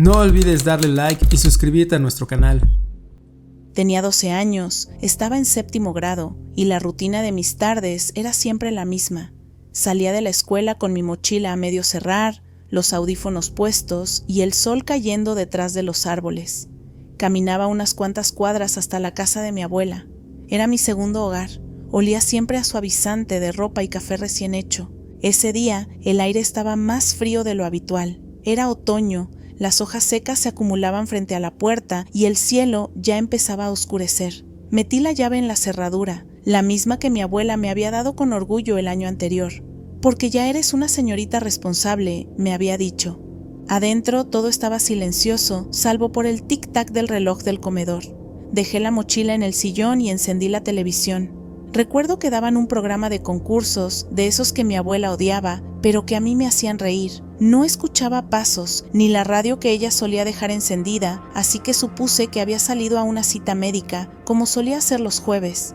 No olvides darle like y suscribirte a nuestro canal. Tenía 12 años, estaba en séptimo grado y la rutina de mis tardes era siempre la misma. Salía de la escuela con mi mochila a medio cerrar, los audífonos puestos y el sol cayendo detrás de los árboles. Caminaba unas cuantas cuadras hasta la casa de mi abuela. Era mi segundo hogar. Olía siempre a suavizante de ropa y café recién hecho. Ese día el aire estaba más frío de lo habitual. Era otoño. Las hojas secas se acumulaban frente a la puerta y el cielo ya empezaba a oscurecer. Metí la llave en la cerradura, la misma que mi abuela me había dado con orgullo el año anterior. Porque ya eres una señorita responsable, me había dicho. Adentro todo estaba silencioso, salvo por el tic-tac del reloj del comedor. Dejé la mochila en el sillón y encendí la televisión. Recuerdo que daban un programa de concursos, de esos que mi abuela odiaba, pero que a mí me hacían reír. No escuchaba pasos, ni la radio que ella solía dejar encendida, así que supuse que había salido a una cita médica, como solía hacer los jueves.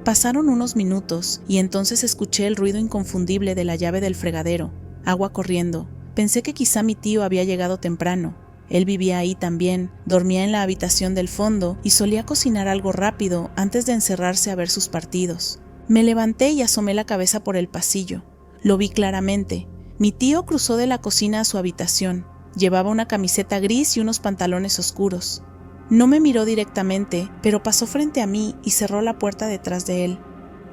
Pasaron unos minutos, y entonces escuché el ruido inconfundible de la llave del fregadero, agua corriendo. Pensé que quizá mi tío había llegado temprano. Él vivía ahí también, dormía en la habitación del fondo y solía cocinar algo rápido antes de encerrarse a ver sus partidos. Me levanté y asomé la cabeza por el pasillo. Lo vi claramente. Mi tío cruzó de la cocina a su habitación. Llevaba una camiseta gris y unos pantalones oscuros. No me miró directamente, pero pasó frente a mí y cerró la puerta detrás de él.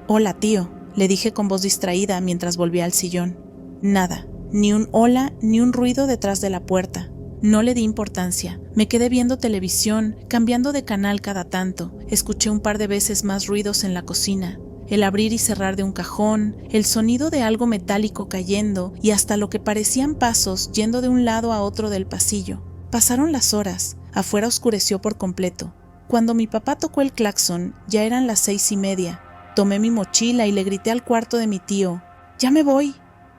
«Hola, tío», le dije con voz distraída mientras volvía al sillón. Nada, ni un hola ni un ruido detrás de la puerta. No le di importancia. Me quedé viendo televisión, cambiando de canal cada tanto. Escuché un par de veces más ruidos en la cocina. El abrir y cerrar de un cajón, el sonido de algo metálico cayendo y hasta lo que parecían pasos yendo de un lado a otro del pasillo. Pasaron las horas. Afuera oscureció por completo. Cuando mi papá tocó el claxon, ya eran las 6:30. Tomé mi mochila y le grité al cuarto de mi tío: «¡Ya me voy!».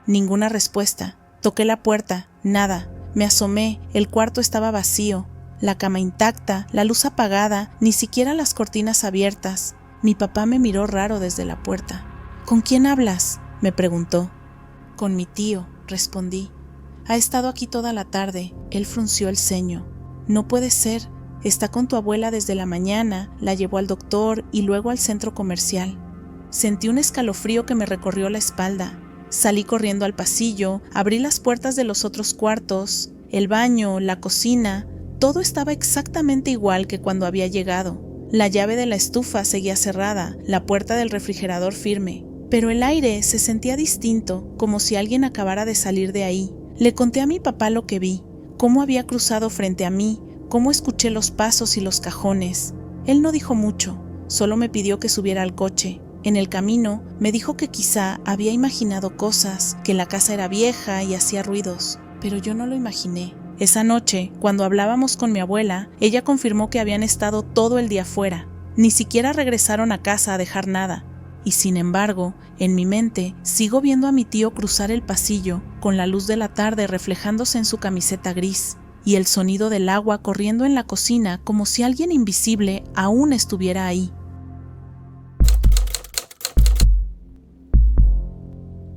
Ninguna respuesta. Toqué la puerta. Nada. Me asomé, el cuarto estaba vacío, la cama intacta, la luz apagada, ni siquiera las cortinas abiertas. Mi papá me miró raro desde la puerta. «¿Con quién hablas?», me preguntó. «Con mi tío», respondí. «Ha estado aquí toda la tarde», él frunció el ceño. «No puede ser, está con tu abuela desde la mañana, la llevó al doctor y luego al centro comercial». Sentí un escalofrío que me recorrió la espalda. Salí corriendo al pasillo, abrí las puertas de los otros cuartos, el baño, la cocina, todo estaba exactamente igual que cuando había llegado. La llave de la estufa seguía cerrada, la puerta del refrigerador firme, pero el aire se sentía distinto, como si alguien acabara de salir de ahí. Le conté a mi papá lo que vi, cómo había cruzado frente a mí, cómo escuché los pasos y los cajones. Él no dijo mucho, solo me pidió que subiera al coche. En el camino me dijo que quizá había imaginado cosas, que la casa era vieja y hacía ruidos, pero yo no lo imaginé. Esa noche, cuando hablábamos con mi abuela, ella confirmó que habían estado todo el día fuera. Ni siquiera regresaron a casa a dejar nada. Y sin embargo, en mi mente, sigo viendo a mi tío cruzar el pasillo, con la luz de la tarde reflejándose en su camiseta gris, y el sonido del agua corriendo en la cocina como si alguien invisible aún estuviera ahí.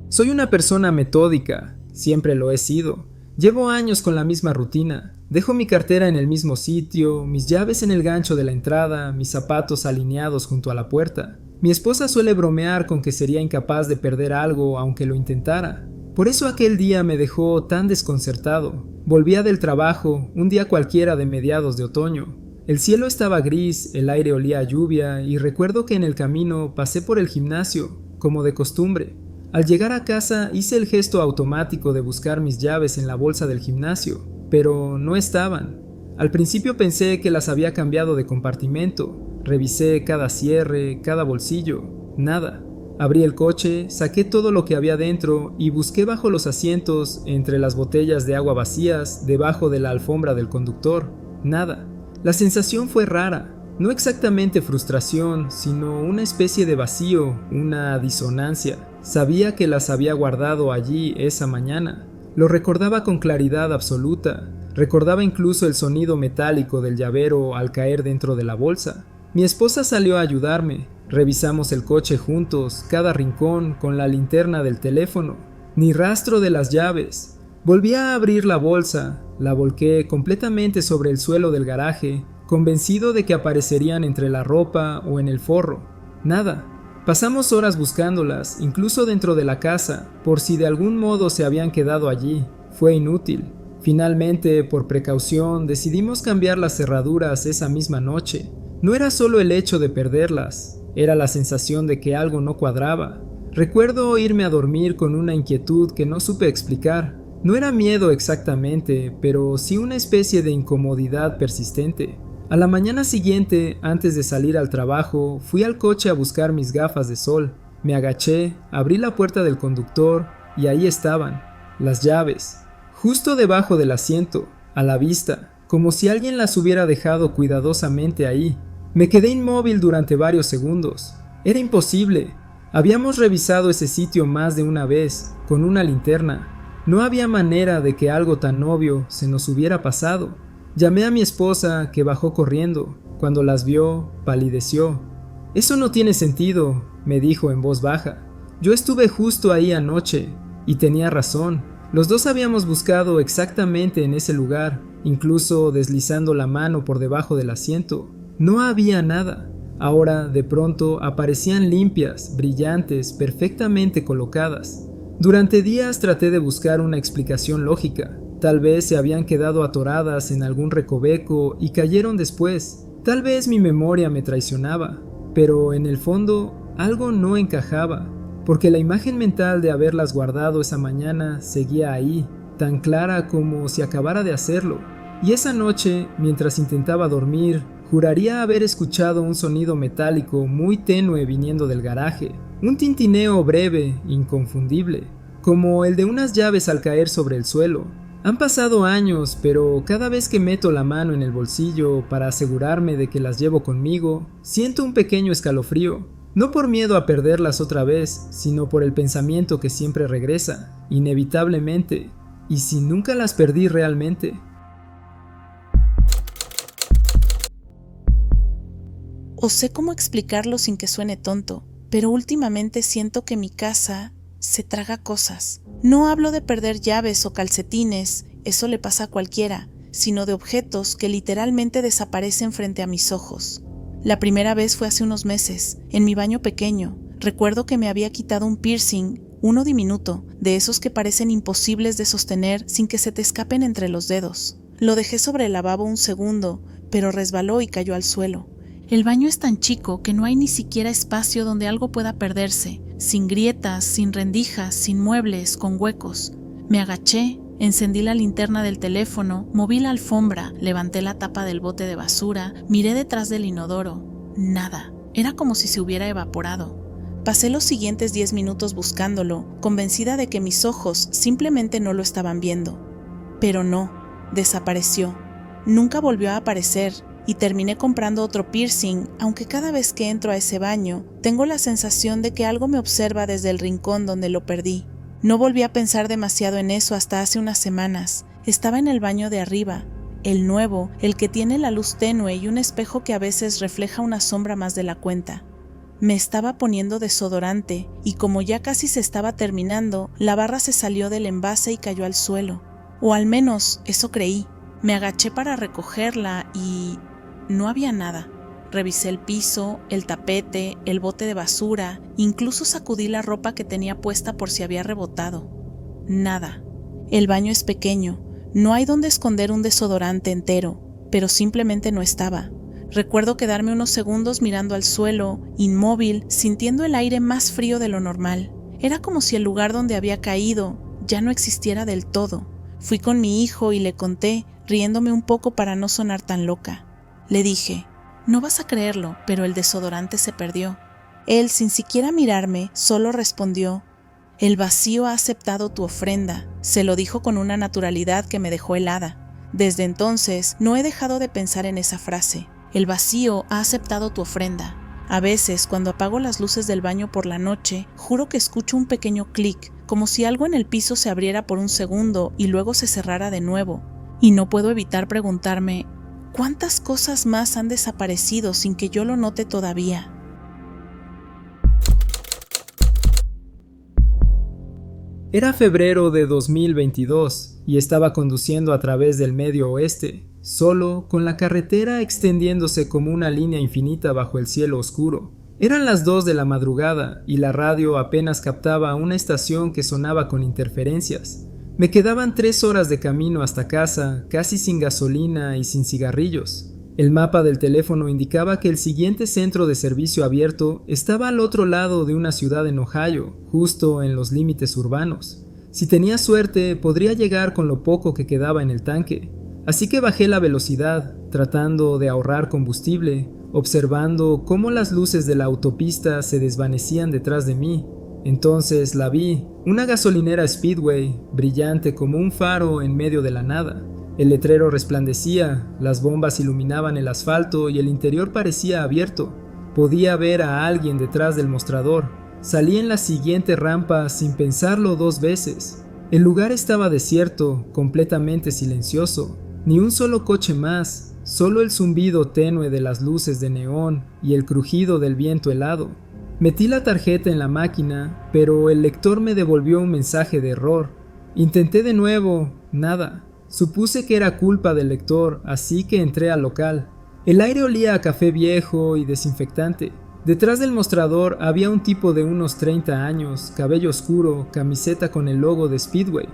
Soy una persona metódica, siempre lo he sido. Llevo años con la misma rutina. Dejo mi cartera en el mismo sitio, mis llaves en el gancho de la entrada, mis zapatos alineados junto a la puerta. Mi esposa suele bromear con que sería incapaz de perder algo aunque lo intentara. Por eso aquel día me dejó tan desconcertado. Volvía del trabajo, un día cualquiera de mediados de otoño. El cielo estaba gris, el aire olía a lluvia y recuerdo que en el camino pasé por el gimnasio, como de costumbre. Al llegar a casa hice el gesto automático de buscar mis llaves en la bolsa del gimnasio, pero no estaban. Al principio pensé que las había cambiado de compartimento. Revisé cada cierre, cada bolsillo. Nada. Abrí el coche, saqué todo lo que había dentro y busqué bajo los asientos, entre las botellas de agua vacías, debajo de la alfombra del conductor. Nada. La sensación fue rara. No exactamente frustración, sino una especie de vacío, una disonancia. Sabía que las había guardado allí esa mañana. Lo recordaba con claridad absoluta. Recordaba incluso el sonido metálico del llavero al caer dentro de la bolsa. Mi esposa salió a ayudarme. Revisamos el coche juntos, cada rincón, con la linterna del teléfono. Ni rastro de las llaves. Volví a abrir la bolsa, la volqué completamente sobre el suelo del garaje, convencido de que aparecerían entre la ropa o en el forro. Nada. Pasamos horas buscándolas, incluso dentro de la casa, por si de algún modo se habían quedado allí. Fue inútil. Finalmente, por precaución, decidimos cambiar las cerraduras esa misma noche. No era solo el hecho de perderlas, era la sensación de que algo no cuadraba. Recuerdo irme a dormir con una inquietud que no supe explicar. No era miedo exactamente, pero sí una especie de incomodidad persistente. A la mañana siguiente, antes de salir al trabajo, fui al coche a buscar mis gafas de sol. Me agaché, abrí la puerta del conductor y ahí estaban, las llaves, justo debajo del asiento, a la vista, como si alguien las hubiera dejado cuidadosamente ahí. Me quedé inmóvil durante varios segundos. Era imposible. Habíamos revisado ese sitio más de una vez, con una linterna. No había manera de que algo tan obvio se nos hubiera pasado. Llamé a mi esposa, que bajó corriendo. Cuando las vio, palideció. «Eso no tiene sentido», me dijo en voz baja. «Yo estuve justo ahí anoche, y tenía razón. Los dos habíamos buscado exactamente en ese lugar, incluso deslizando la mano por debajo del asiento. No había nada. Ahora, de pronto, aparecían limpias, brillantes, perfectamente colocadas. Durante días traté de buscar una explicación lógica. Tal vez se habían quedado atoradas en algún recoveco y cayeron después. Tal vez mi memoria me traicionaba, pero en el fondo algo no encajaba, porque la imagen mental de haberlas guardado esa mañana seguía ahí, tan clara como si acabara de hacerlo. Y esa noche, mientras intentaba dormir, juraría haber escuchado un sonido metálico muy tenue viniendo del garaje, un tintineo breve, inconfundible, como el de unas llaves al caer sobre el suelo. Han pasado años, pero cada vez que meto la mano en el bolsillo para asegurarme de que las llevo conmigo, siento un pequeño escalofrío, no por miedo a perderlas otra vez, sino por el pensamiento que siempre regresa, inevitablemente, ¿y si nunca las perdí realmente? O sé cómo explicarlo sin que suene tonto, pero últimamente siento que mi casa se traga cosas. No hablo de perder llaves o calcetines, eso le pasa a cualquiera, sino de objetos que literalmente desaparecen frente a mis ojos. La primera vez fue hace unos meses, en mi baño pequeño. Recuerdo que me había quitado un piercing, uno diminuto, de esos que parecen imposibles de sostener sin que se te escapen entre los dedos. Lo dejé sobre el lavabo un segundo, pero resbaló y cayó al suelo. El baño es tan chico que no hay ni siquiera espacio donde algo pueda perderse, sin grietas, sin rendijas, sin muebles, con huecos. Me agaché, encendí la linterna del teléfono, moví la alfombra, levanté la tapa del bote de basura, miré detrás del inodoro. Nada. Era como si se hubiera evaporado. Pasé los siguientes 10 minutos buscándolo, convencida de que mis ojos simplemente no lo estaban viendo. Pero no, desapareció. Nunca volvió a aparecer. Y terminé comprando otro piercing, aunque cada vez que entro a ese baño, tengo la sensación de que algo me observa desde el rincón donde lo perdí. No volví a pensar demasiado en eso hasta hace unas semanas. Estaba en el baño de arriba, el nuevo, el que tiene la luz tenue y un espejo que a veces refleja una sombra más de la cuenta. Me estaba poniendo desodorante, y como ya casi se estaba terminando, la barra se salió del envase y cayó al suelo. O al menos, eso creí. Me agaché para recogerla y no había nada. Revisé el piso, el tapete, el bote de basura, incluso sacudí la ropa que tenía puesta por si había rebotado. Nada. El baño es pequeño, no hay donde esconder un desodorante entero, pero simplemente no estaba. Recuerdo quedarme unos segundos mirando al suelo, inmóvil, sintiendo el aire más frío de lo normal. Era como si el lugar donde había caído ya no existiera del todo. Fui con mi hijo y le conté, riéndome un poco para no sonar tan loca. Le dije, no vas a creerlo, pero el desodorante se perdió. Él, sin siquiera mirarme, solo respondió, el vacío ha aceptado tu ofrenda. Se lo dijo con una naturalidad que me dejó helada. Desde entonces, no he dejado de pensar en esa frase. El vacío ha aceptado tu ofrenda. A veces, cuando apago las luces del baño por la noche, juro que escucho un pequeño clic, como si algo en el piso se abriera por un segundo y luego se cerrara de nuevo. Y no puedo evitar preguntarme, ¿cuántas cosas más han desaparecido sin que yo lo note todavía? Era febrero de 2022 y estaba conduciendo a través del medio oeste, solo, con la carretera extendiéndose como una línea infinita bajo el cielo oscuro. Eran las 2 de la madrugada y la radio apenas captaba una estación que sonaba con interferencias. Me quedaban 3 horas de camino hasta casa, casi sin gasolina y sin cigarrillos. El mapa del teléfono indicaba que el siguiente centro de servicio abierto estaba al otro lado de una ciudad en Ohio, justo en los límites urbanos. Si tenía suerte, podría llegar con lo poco que quedaba en el tanque. Así que bajé la velocidad, tratando de ahorrar combustible, observando cómo las luces de la autopista se desvanecían detrás de mí. Entonces la vi, una gasolinera Speedway, brillante como un faro en medio de la nada. El letrero resplandecía, las bombas iluminaban el asfalto y el interior parecía abierto. Podía ver a alguien detrás del mostrador. Salí en la siguiente rampa sin pensarlo 2 veces. El lugar estaba desierto, completamente silencioso. Ni un solo coche más, solo el zumbido tenue de las luces de neón y el crujido del viento helado. Metí la tarjeta en la máquina, pero el lector me devolvió un mensaje de error. Intenté de nuevo, nada. Supuse que era culpa del lector, así que entré al local. El aire olía a café viejo y desinfectante. Detrás del mostrador había un tipo de unos 30 años, cabello oscuro, camiseta con el logo de Speedway.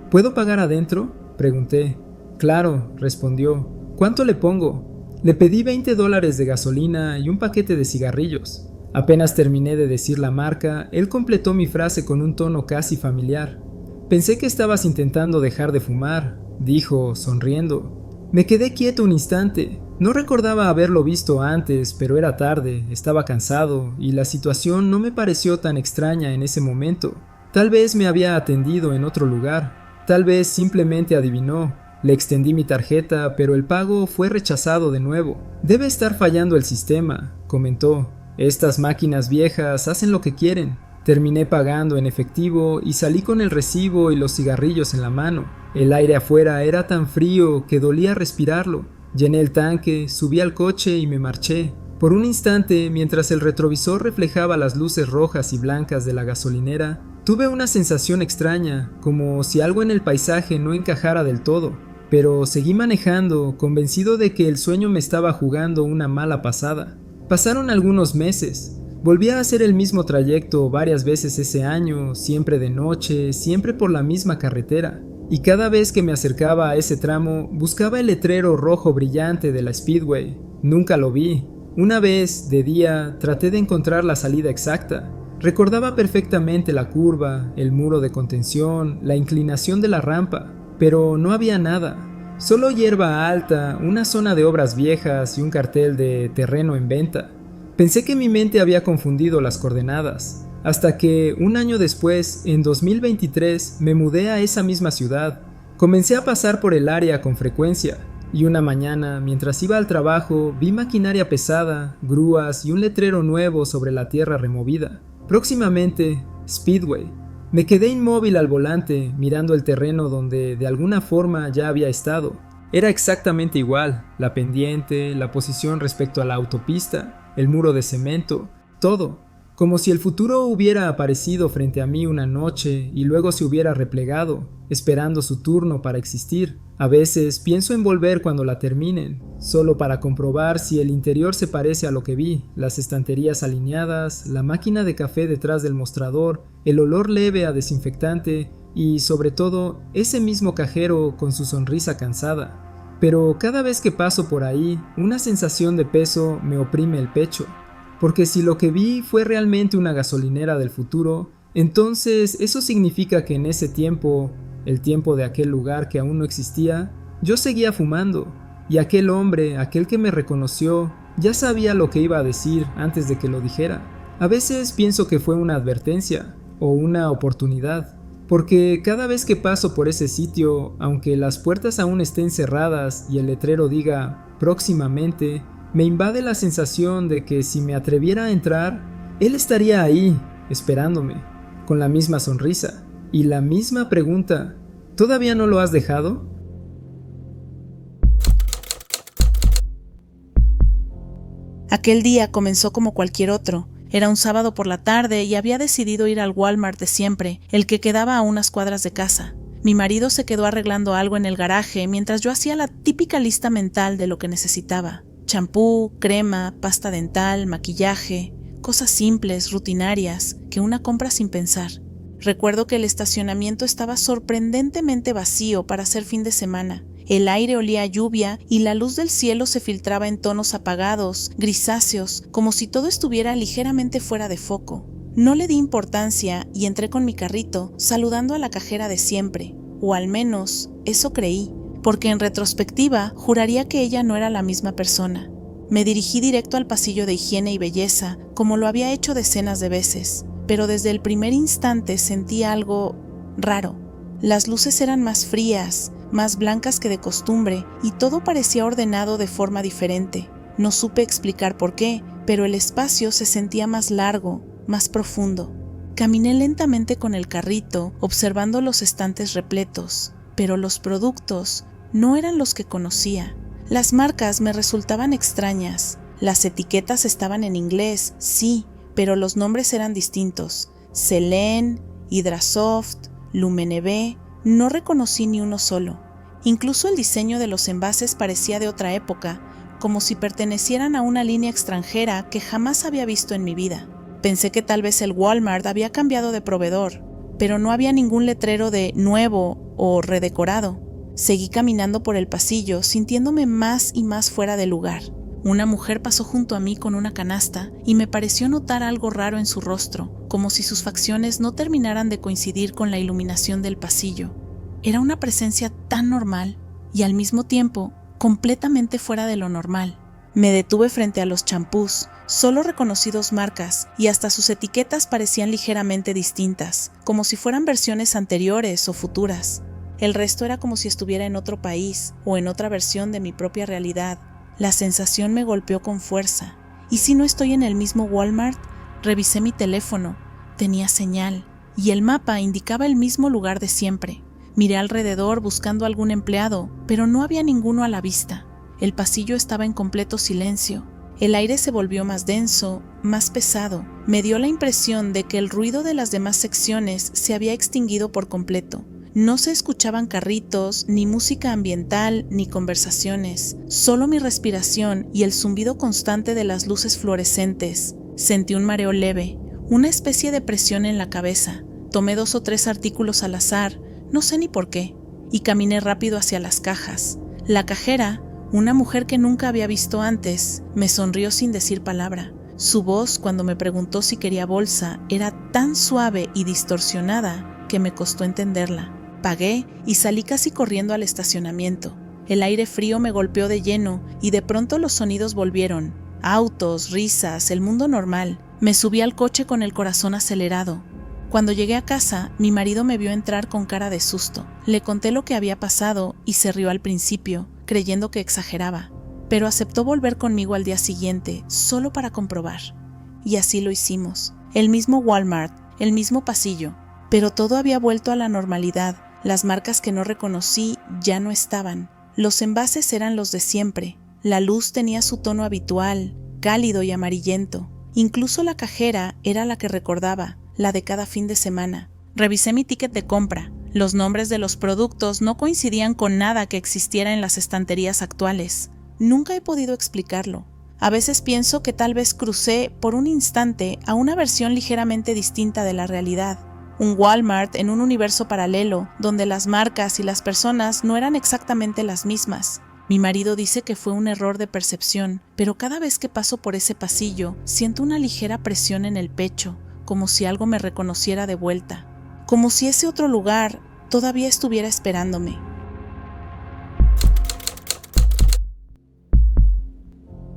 ¿Puedo pagar adentro?, pregunté. Claro, respondió. ¿Cuánto le pongo? Le pedí $20 de gasolina y un paquete de cigarrillos. Apenas terminé de decir la marca, él completó mi frase con un tono casi familiar. Pensé que estabas intentando dejar de fumar, dijo, sonriendo. Me quedé quieto un instante. No recordaba haberlo visto antes, pero era tarde, estaba cansado, y la situación no me pareció tan extraña en ese momento. Tal vez me había atendido en otro lugar, tal vez simplemente adivinó. Le extendí mi tarjeta, pero el pago fue rechazado de nuevo. Debe estar fallando el sistema, comentó. Estas máquinas viejas hacen lo que quieren. Terminé pagando en efectivo y salí con el recibo y los cigarrillos en la mano. El aire afuera era tan frío que dolía respirarlo. Llené el tanque, subí al coche y me marché. Por un instante, mientras el retrovisor reflejaba las luces rojas y blancas de la gasolinera, tuve una sensación extraña, como si algo en el paisaje no encajara del todo. Pero seguí manejando, convencido de que el sueño me estaba jugando una mala pasada. Pasaron algunos meses. Volví a hacer el mismo trayecto varias veces ese año, siempre de noche, siempre por la misma carretera. Y cada vez que me acercaba a ese tramo, buscaba el letrero rojo brillante de la Speedway. Nunca lo vi. Una vez, de día, traté de encontrar la salida exacta. Recordaba perfectamente la curva, el muro de contención, la inclinación de la rampa, pero no había nada. Solo hierba alta, una zona de obras viejas y un cartel de terreno en venta. Pensé que mi mente había confundido las coordenadas, hasta que, un año después, en 2023, me mudé a esa misma ciudad. Comencé a pasar por el área con frecuencia, y una mañana, mientras iba al trabajo, vi maquinaria pesada, grúas y un letrero nuevo sobre la tierra removida. Próximamente, Speedway. Me quedé inmóvil al volante, mirando el terreno donde de alguna forma ya había estado. Era exactamente igual, la pendiente, la posición respecto a la autopista, el muro de cemento, todo, como si el futuro hubiera aparecido frente a mí una noche y luego se hubiera replegado, esperando su turno para existir. A veces pienso en volver cuando la terminen, solo para comprobar si el interior se parece a lo que vi, las estanterías alineadas, la máquina de café detrás del mostrador, el olor leve a desinfectante y, sobre todo, ese mismo cajero con su sonrisa cansada. Pero cada vez que paso por ahí, una sensación de peso me oprime el pecho, porque si lo que vi fue realmente una gasolinera del futuro, entonces eso significa que en ese tiempo, el tiempo de aquel lugar que aún no existía, yo seguía fumando, y aquel hombre, aquel que me reconoció, ya sabía lo que iba a decir antes de que lo dijera. A veces pienso que fue una advertencia, o una oportunidad. Porque cada vez que paso por ese sitio, aunque las puertas aún estén cerradas y el letrero diga próximamente, me invade la sensación de que si me atreviera a entrar, él estaría ahí, esperándome, con la misma sonrisa y la misma pregunta: ¿todavía no lo has dejado? Aquel día comenzó como cualquier otro. Era un sábado por la tarde y había decidido ir al Walmart de siempre, el que quedaba a unas cuadras de casa. Mi marido se quedó arreglando algo en el garaje mientras yo hacía la típica lista mental de lo que necesitaba. Champú, crema, pasta dental, maquillaje, cosas simples, rutinarias, que una compra sin pensar. Recuerdo que el estacionamiento estaba sorprendentemente vacío para ser fin de semana. El aire olía a lluvia y la luz del cielo se filtraba en tonos apagados, grisáceos, como si todo estuviera ligeramente fuera de foco. No le di importancia y entré con mi carrito, saludando a la cajera de siempre, o al menos eso creí, porque en retrospectiva juraría que ella no era la misma persona. Me dirigí directo al pasillo de higiene y belleza, como lo había hecho decenas de veces, pero desde el primer instante sentí algo raro. Las luces eran más frías, más blancas que de costumbre, y todo parecía ordenado de forma diferente. No supe explicar por qué, pero el espacio se sentía más largo, más profundo. Caminé lentamente con el carrito, observando los estantes repletos, pero los productos no eran los que conocía. Las marcas me resultaban extrañas. Las etiquetas estaban en inglés, sí, pero los nombres eran distintos. Selene, Hydrasoft, Lumeneve. No reconocí ni uno solo. Incluso el diseño de los envases parecía de otra época, como si pertenecieran a una línea extranjera que jamás había visto en mi vida. Pensé que tal vez el Walmart había cambiado de proveedor, pero no había ningún letrero de nuevo o redecorado. Seguí caminando por el pasillo, sintiéndome más y más fuera de lugar. Una mujer pasó junto a mí con una canasta y me pareció notar algo raro en su rostro, como si sus facciones no terminaran de coincidir con la iluminación del pasillo. Era una presencia tan normal y al mismo tiempo completamente fuera de lo normal. Me detuve frente a los champús. Solo reconocí dos marcas y hasta sus etiquetas parecían ligeramente distintas, como si fueran versiones anteriores o futuras. El resto era como si estuviera en otro país o en otra versión de mi propia realidad. La sensación me golpeó con fuerza. ¿Y si no estoy en el mismo Walmart? Revisé mi teléfono. Tenía señal y el mapa indicaba el mismo lugar de siempre. Miré alrededor buscando algún empleado, pero no había ninguno a la vista. El pasillo estaba en completo silencio. El aire se volvió más denso, más pesado. Me dio la impresión de que el ruido de las demás secciones se había extinguido por completo. No se escuchaban carritos, ni música ambiental, ni conversaciones. Solo mi respiración y el zumbido constante de las luces fluorescentes. Sentí un mareo leve, una especie de presión en la cabeza. Tomé 2 o 3 artículos al azar, no sé ni por qué, y caminé rápido hacia las cajas. La cajera, una mujer que nunca había visto antes, me sonrió sin decir palabra. Su voz, cuando me preguntó si quería bolsa, era tan suave y distorsionada que me costó entenderla. Pagué y salí casi corriendo al estacionamiento. El aire frío me golpeó de lleno y de pronto los sonidos volvieron. Autos, risas, el mundo normal. Me subí al coche con el corazón acelerado. Cuando llegué a casa, mi marido me vio entrar con cara de susto. Le conté lo que había pasado y se rió al principio, creyendo que exageraba, pero aceptó volver conmigo al día siguiente, solo para comprobar. Y así lo hicimos. El mismo Walmart, el mismo pasillo, pero todo había vuelto a la normalidad. Las marcas que no reconocí ya no estaban. Los envases eran los de siempre. La luz tenía su tono habitual, cálido y amarillento. Incluso la cajera era la que recordaba, la de cada fin de semana. Revisé mi ticket de compra. Los nombres de los productos no coincidían con nada que existiera en las estanterías actuales. Nunca he podido explicarlo. A veces pienso que tal vez crucé por un instante a una versión ligeramente distinta de la realidad. Un Walmart en un universo paralelo, donde las marcas y las personas no eran exactamente las mismas. Mi marido dice que fue un error de percepción, pero cada vez que paso por ese pasillo, siento una ligera presión en el pecho, como si algo me reconociera de vuelta, como si ese otro lugar todavía estuviera esperándome.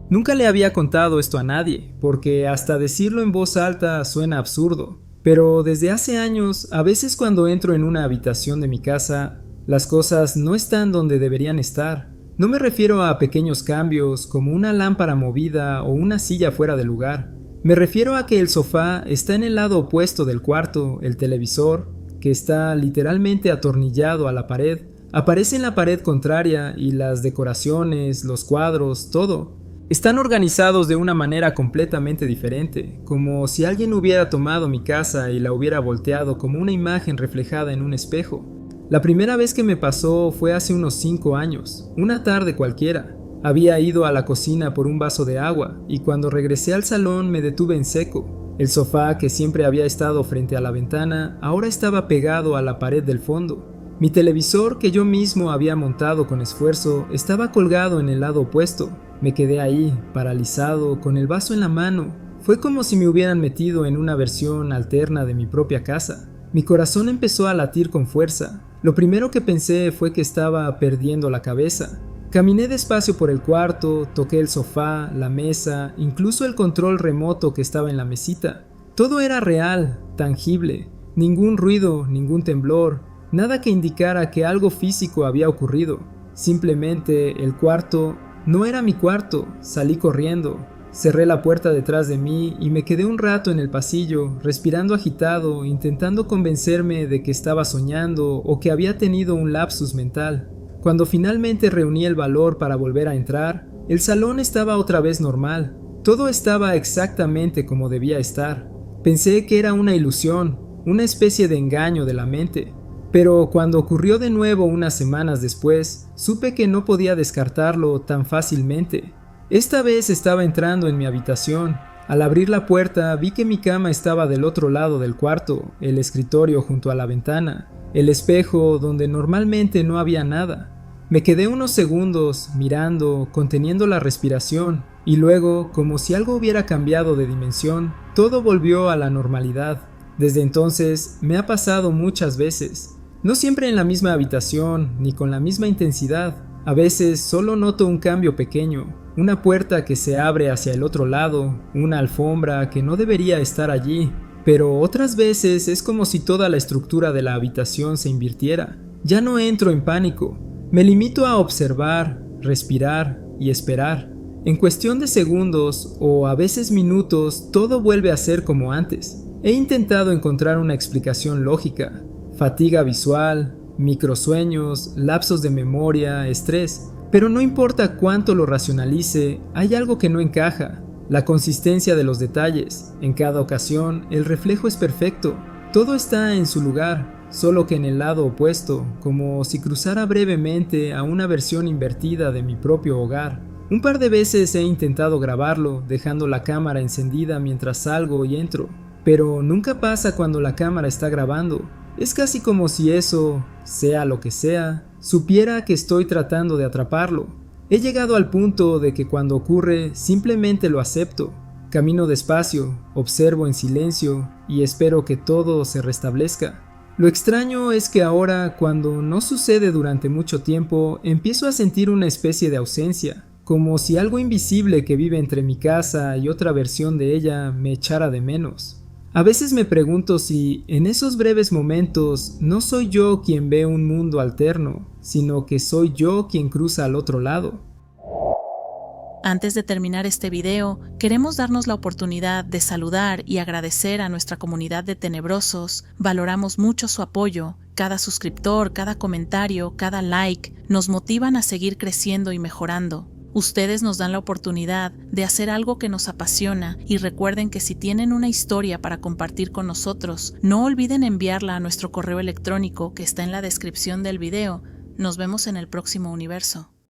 Nunca le había contado esto a nadie, porque hasta decirlo en voz alta suena absurdo. Pero desde hace años, a veces cuando entro en una habitación de mi casa, las cosas no están donde deberían estar. No me refiero a pequeños cambios como una lámpara movida o una silla fuera de lugar. Me refiero a que el sofá está en el lado opuesto del cuarto, el televisor, que está literalmente atornillado a la pared, aparece en la pared contraria y las decoraciones, los cuadros, todo. Están organizados de una manera completamente diferente, como si alguien hubiera tomado mi casa y la hubiera volteado como una imagen reflejada en un espejo. La primera vez que me pasó fue hace unos 5 años, una tarde cualquiera. Había ido a la cocina por un vaso de agua y cuando regresé al salón me detuve en seco. El sofá, que siempre había estado frente a la ventana, ahora estaba pegado a la pared del fondo. Mi televisor, que yo mismo había montado con esfuerzo, estaba colgado en el lado opuesto. Me quedé ahí, paralizado, con el vaso en la mano. Fue como si me hubieran metido en una versión alterna de mi propia casa. Mi corazón empezó a latir con fuerza. Lo primero que pensé fue que estaba perdiendo la cabeza. Caminé despacio por el cuarto, toqué el sofá, la mesa, incluso el control remoto que estaba en la mesita. Todo era real, tangible. Ningún ruido, ningún temblor. Nada que indicara que algo físico había ocurrido. Simplemente el cuarto no era mi cuarto. Salí corriendo. Cerré la puerta detrás de mí y me quedé un rato en el pasillo, respirando agitado, intentando convencerme de que estaba soñando o que había tenido un lapsus mental. Cuando finalmente reuní el valor para volver a entrar, el salón estaba otra vez normal. Todo estaba exactamente como debía estar. Pensé que era una ilusión, una especie de engaño de la mente. Pero cuando ocurrió de nuevo unas semanas después, supe que no podía descartarlo tan fácilmente. Esta vez estaba entrando en mi habitación. Al abrir la puerta vi que mi cama estaba del otro lado del cuarto, el escritorio junto a la ventana, el espejo donde normalmente no había nada. Me quedé unos segundos mirando, conteniendo la respiración, y luego, como si algo hubiera cambiado de dimensión, todo volvió a la normalidad. Desde entonces me ha pasado muchas veces. No siempre en la misma habitación, ni con la misma intensidad. A veces solo noto un cambio pequeño, una puerta que se abre hacia el otro lado, una alfombra que no debería estar allí. Pero otras veces es como si toda la estructura de la habitación se invirtiera. Ya no entro en pánico. Me limito a observar, respirar y esperar. En cuestión de segundos o a veces minutos, todo vuelve a ser como antes. He intentado encontrar una explicación lógica. Fatiga visual, microsueños, lapsos de memoria, estrés. Pero no importa cuánto lo racionalice, hay algo que no encaja. La consistencia de los detalles. En cada ocasión, el reflejo es perfecto. Todo está en su lugar, solo que en el lado opuesto, como si cruzara brevemente a una versión invertida de mi propio hogar. Un par de veces he intentado grabarlo, dejando la cámara encendida mientras salgo y entro. Pero nunca pasa cuando la cámara está grabando. Es casi como si eso, sea lo que sea, supiera que estoy tratando de atraparlo. He llegado al punto de que cuando ocurre, simplemente lo acepto. Camino despacio, observo en silencio y espero que todo se restablezca. Lo extraño es que ahora, cuando no sucede durante mucho tiempo, empiezo a sentir una especie de ausencia, como si algo invisible que vive entre mi casa y otra versión de ella me echara de menos. A veces me pregunto si, en esos breves momentos, no soy yo quien ve un mundo alterno, sino que soy yo quien cruza al otro lado. Antes de terminar este video, queremos darnos la oportunidad de saludar y agradecer a nuestra comunidad de tenebrosos. Valoramos mucho su apoyo. Cada suscriptor, cada comentario, cada like nos motivan a seguir creciendo y mejorando. Ustedes nos dan la oportunidad de hacer algo que nos apasiona y recuerden que si tienen una historia para compartir con nosotros, no olviden enviarla a nuestro correo electrónico que está en la descripción del video. Nos vemos en el próximo universo.